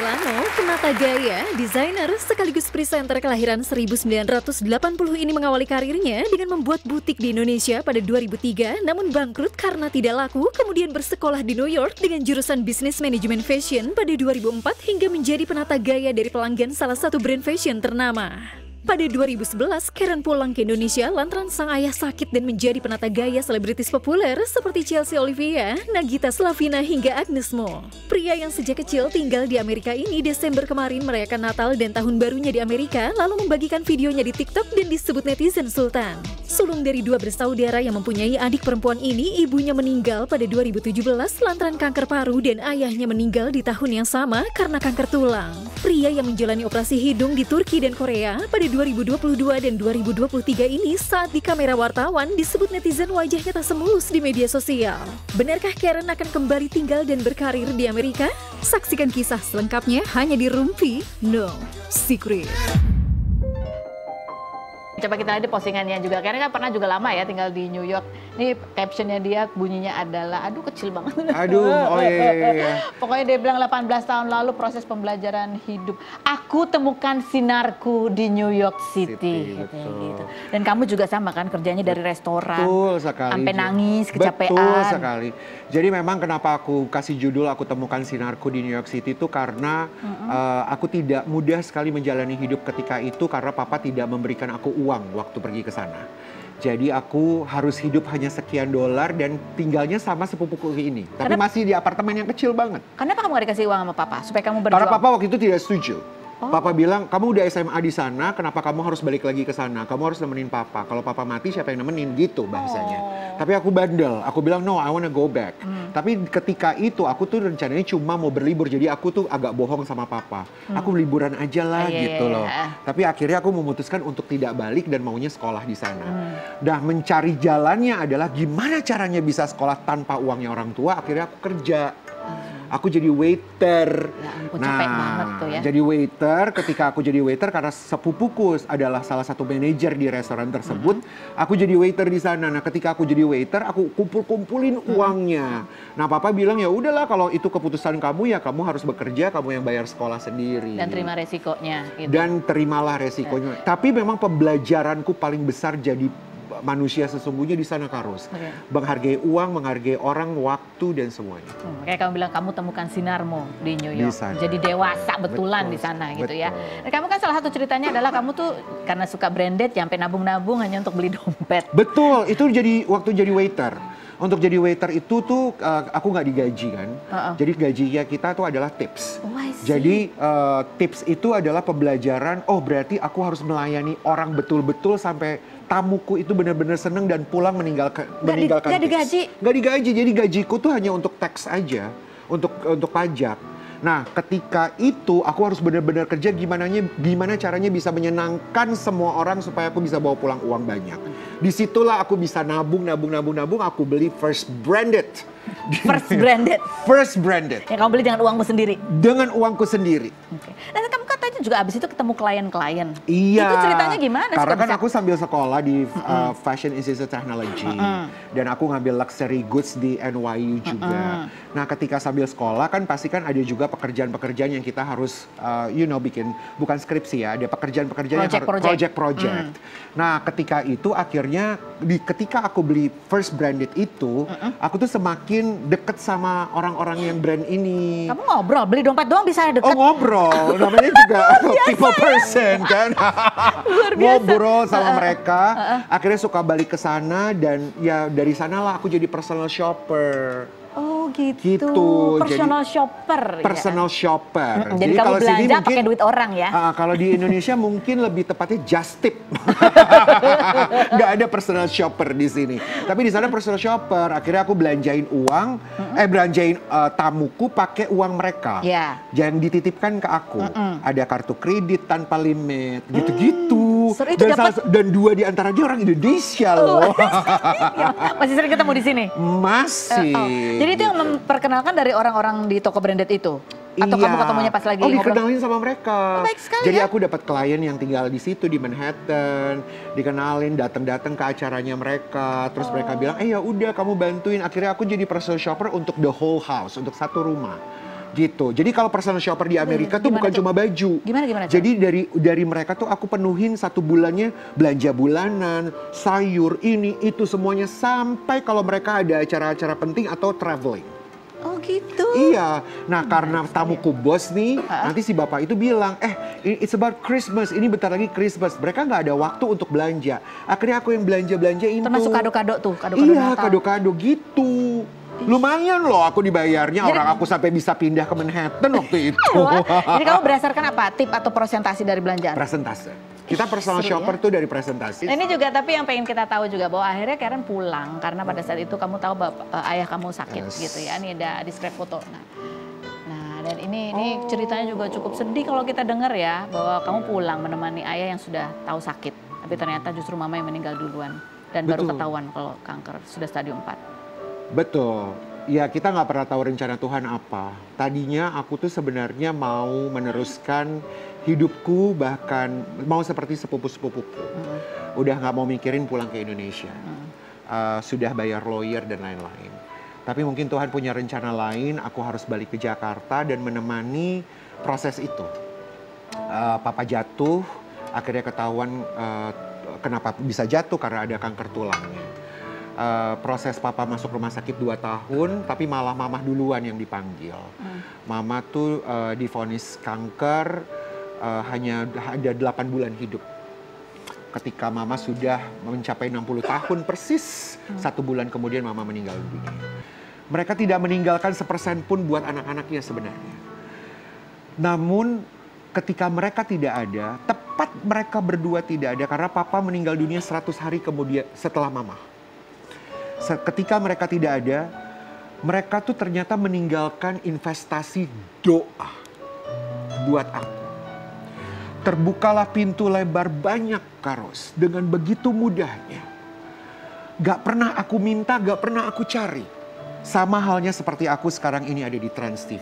Delano, penata gaya, desainer sekaligus presenter kelahiran 1980 ini mengawali karirnya dengan membuat butik di Indonesia pada 2003, namun bangkrut karena tidak laku, kemudian bersekolah di New York dengan jurusan bisnis manajemen fashion pada 2004 hingga menjadi penata gaya dari pelanggan salah satu brand fashion ternama. Pada 2011, Karen pulang ke Indonesia lantaran sang ayah sakit dan menjadi penata gaya selebritis populer seperti Chelsea Olivia, Nagita Slavina hingga Agnes Mo. Pria yang sejak kecil tinggal di Amerika ini Desember kemarin merayakan Natal dan Tahun Barunya di Amerika, lalu membagikan videonya di TikTok dan disebut netizen Sultan. Sulung dari dua bersaudara yang mempunyai adik perempuan ini, ibunya meninggal pada 2017 lantaran kanker paru dan ayahnya meninggal di tahun yang sama karena kanker tulang. Pria yang menjalani operasi hidung di Turki dan Korea pada 2022 dan 2023 ini saat di kamera wartawan disebut netizen wajahnya tak semulus di media sosial. Benarkah Karen akan kembali tinggal dan berkarir di Amerika? Saksikan kisah selengkapnya hanya di Rumpi No Secret. Coba kita lihat di postingannya juga, karena kan pernah juga lama ya tinggal di New York. Ini captionnya dia bunyinya adalah, aduh kecil banget. Aduh, oh iya. Pokoknya dia bilang 18 tahun lalu proses pembelajaran hidup. Aku temukan sinarku di New York City. Gitu. Dan kamu juga sama kan kerjanya dari restoran. Betul sekali. Sampai nangis, kecapean. Betul sekali. Jadi memang kenapa aku kasih judul aku temukan sinarku di New York City itu karena aku tidak mudah sekali menjalani hidup ketika itu karena papa tidak memberikan aku uang waktu pergi ke sana. Jadi aku harus hidup hanya sekian dolar dan tinggalnya sama sepupuku ini. Tapi masih di apartemen yang kecil banget. Kenapa kamu gak dikasih uang sama papa? Supaya kamu berjuang? Karena papa waktu itu tidak setuju. Papa bilang, kamu udah SMA di sana, kenapa kamu harus balik lagi ke sana? Kamu harus nemenin papa. Kalau papa mati, siapa yang nemenin? Gitu bahasanya. Tapi aku bandel. Aku bilang, no, I wanna go back. Tapi ketika itu, aku tuh rencananya cuma mau berlibur. Jadi aku tuh agak bohong sama papa. Aku liburan aja lah gitu loh. Tapi akhirnya aku memutuskan untuk tidak balik dan maunya sekolah di sana. Dah mencari jalannya adalah gimana caranya bisa sekolah tanpa uangnya orang tua. Akhirnya aku kerja. Aku jadi waiter. Ya ampun, capek banget tuh ya. Jadi waiter, ketika aku jadi waiter karena sepupuku adalah salah satu manajer di restoran tersebut, aku jadi waiter di sana. Nah, ketika aku jadi waiter, aku kumpulin uangnya. Nah, papa bilang ya udahlah kalau itu keputusan kamu ya kamu harus bekerja, kamu yang bayar sekolah sendiri. Dan terima resikonya. Gitu. Dan terimalah resikonya. Tapi memang pembelajaranku paling besar jadi manusia sesungguhnya di sana, Karus. Menghargai uang, menghargai orang, waktu dan semuanya. Kayak kamu bilang kamu temukan sinarmu di New York. Jadi dewasa betulan di sana gitu ya. Dan kamu kan salah satu ceritanya adalah kamu tuh karena suka branded sampai nabung-nabung hanya untuk beli dompet. Betul, itu jadi waktu jadi waiter. Untuk jadi waiter itu tuh aku nggak digaji kan. Jadi gajinya kita tuh adalah tips. Jadi tips itu adalah pembelajaran, oh berarti aku harus melayani orang betul-betul sampai tamuku itu benar-benar seneng dan pulang meninggalkan tips. Nggak digaji? Nggak digaji, jadi gajiku tuh hanya untuk tax aja, untuk pajak. Nah, ketika itu aku harus benar-benar kerja gimana caranya bisa menyenangkan semua orang supaya aku bisa bawa pulang uang banyak. Disitulah aku bisa nabung, aku beli first branded. First branded. Yang kamu beli dengan uangmu sendiri? Dengan uangku sendiri. Dan kamu katanya juga abis itu ketemu klien-klien. Iya. Itu ceritanya gimana? Karena kan aku sambil sekolah di Fashion Institute Technology. Dan aku ngambil luxury goods di NYU juga. Nah, ketika sambil sekolah kan pasti kan ada juga pekerjaan-pekerjaan yang kita harus bikin, bukan skripsi ya, ada pekerjaan-pekerjaan yang project. Nah, ketika itu akhirnya ketika aku beli first branded itu, aku tuh semakin deket sama orang-orang yang brand ini. Kamu ngobrol, beli dompet doang bisa deket? Oh, ngobrol, namanya juga people person kan. Ngobrol sama mereka, akhirnya suka balik ke sana dan ya dari sanalah aku jadi personal shopper. Oh gitu. Personal shopper. Personal shopper. Jadi kamu belanja pakai duit orang ya? Kalau di Indonesia mungkin lebih tepatnya just tip. Nggak ada personal shopper di sini. Tapi di sana personal shopper. Akhirnya aku belanjain uang, belanjain tamuku pakai uang mereka. Yang dititipkan ke aku. Ada kartu kredit tanpa limit, gitu-gitu. Dan dua di antaranya orang Indonesia loh. Masih sering ketemu di sini? Masih. Jadi itu yang memperkenalkan dari orang-orang di toko branded itu? Atau kamu ketemunya pas lagi ngobrol? Dikenalin sama mereka. Baik sekali. Jadi aku dapat klien yang tinggal di situ di Manhattan, dikenalin, datang-datang ke acaranya mereka, terus mereka bilang, ya udah kamu bantuin. Akhirnya aku jadi personal shopper untuk the whole house, untuk satu rumah. Gitu. Jadi kalau personal shopper di Amerika tuh bukan cuma baju. Gimana? Jadi dari mereka tuh aku penuhin 1 bulannya belanja bulanan, sayur, ini, itu semuanya sampai kalau mereka ada acara-acara penting atau traveling. Oh gitu? Iya. Nah karena tamuku bos nih, nanti si bapak itu bilang, it's about Christmas, ini bentar lagi Christmas. Mereka nggak ada waktu untuk belanja. Akhirnya aku yang belanja-belanjain tuh. Termasuk kado-kado tuh, kado-kado Natal. Iya, kado-kado gitu. Lumayan loh aku dibayarnya, orang aku sampai bisa pindah ke Manhattan waktu itu. Jadi kamu berdasarkan apa? Tip atau presentasi dari belanjaan? Presentasi. Kita personal shopper tuh dari presentasi. Ini juga tapi yang pengen kita tahu juga bahwa akhirnya Karen pulang karena pada saat itu kamu tahu ayah kamu sakit gitu ya. Ini ada describe foto. Nah dan ini ceritanya juga cukup sedih kalau kita dengar ya bahwa kamu pulang menemani ayah yang sudah tahu sakit. Tapi ternyata justru mama yang meninggal duluan dan baru ketahuan kalau kanker sudah stadium 4. Betul. Ya kita nggak pernah tahu rencana Tuhan apa. Tadinya aku tuh sebenarnya mau meneruskan hidupku, bahkan mau seperti sepupu-sepupuku. Udah nggak mau mikirin pulang ke Indonesia. Sudah bayar lawyer dan lain-lain. Tapi mungkin Tuhan punya rencana lain, aku harus balik ke Jakarta dan menemani proses itu. Papa jatuh, akhirnya ketahuan kenapa bisa jatuh karena ada kanker tulangnya. Proses papa masuk rumah sakit 2 tahun, tapi malah mama duluan yang dipanggil. Mama tuh divonis kanker, hanya ada 8 bulan hidup. Ketika mama sudah mencapai 60 tahun persis, 1 bulan kemudian mama meninggal dunia. Mereka tidak meninggalkan sepersen pun buat anak-anaknya sebenarnya. Namun ketika mereka tidak ada, tepat mereka berdua tidak ada karena papa meninggal dunia 100 hari kemudian setelah mama. Ketika mereka tidak ada, mereka tuh ternyata meninggalkan investasi doa buat aku. Terbukalah pintu lebar banyak Karos dengan begitu mudahnya. Gak pernah aku minta, gak pernah aku cari. Sama halnya seperti aku sekarang ini ada di Trans TV.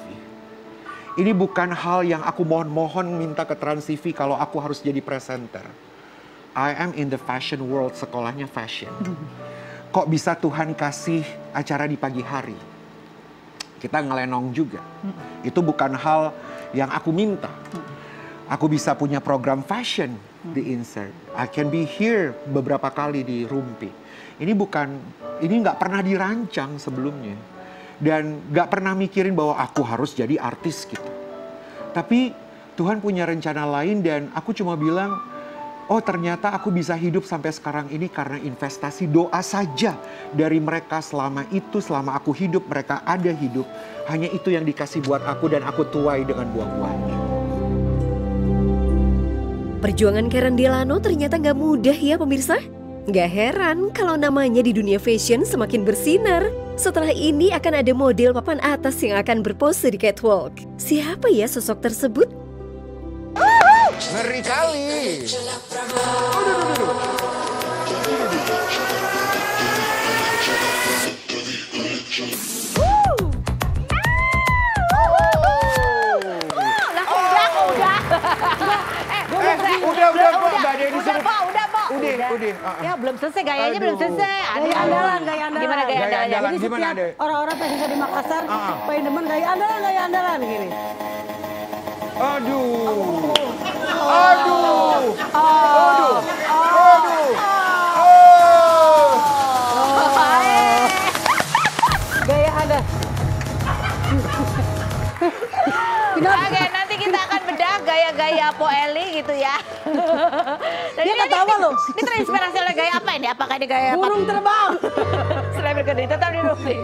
Ini bukan hal yang aku mohon-mohon minta ke Trans TV kalau aku harus jadi presenter. I am in the fashion world, sekolahnya fashion. Kok bisa Tuhan kasih acara di pagi hari? Kita ngelenong juga. Itu bukan hal yang aku minta. Aku bisa punya program fashion di Insert. I can be here beberapa kali di Rumpi. Ini nggak pernah dirancang sebelumnya. Dan nggak pernah mikirin bahwa aku harus jadi artis gitu. Tapi Tuhan punya rencana lain dan aku cuma bilang, oh ternyata aku bisa hidup sampai sekarang ini karena investasi doa saja dari mereka selama aku hidup, mereka ada hidup. Hanya itu yang dikasih buat aku dan aku tuai dengan buah-buahnya. Perjuangan Karen Delano ternyata nggak mudah ya pemirsa. Nggak heran kalau namanya di dunia fashion semakin bersinar. Setelah ini akan ada model papan atas yang akan berpose di catwalk. Siapa ya sosok tersebut? Ngeri kali. Udah, Ya belum selesai gayanya, belum selesai. Gaya andalan. Gimana gaya andalan? Jadi setiap orang-orang fashion di Makassar, paling demen gaya andalan gini. Aduh. Gaya ada. Oke, nanti kita akan bedah gaya-gaya Po Eli gitu ya. Dia ketawa loh. Ini terinspirasi oleh gaya apa ini? Apakah ini gaya burung terbang? Selain berkedai, tetap di Rumpi.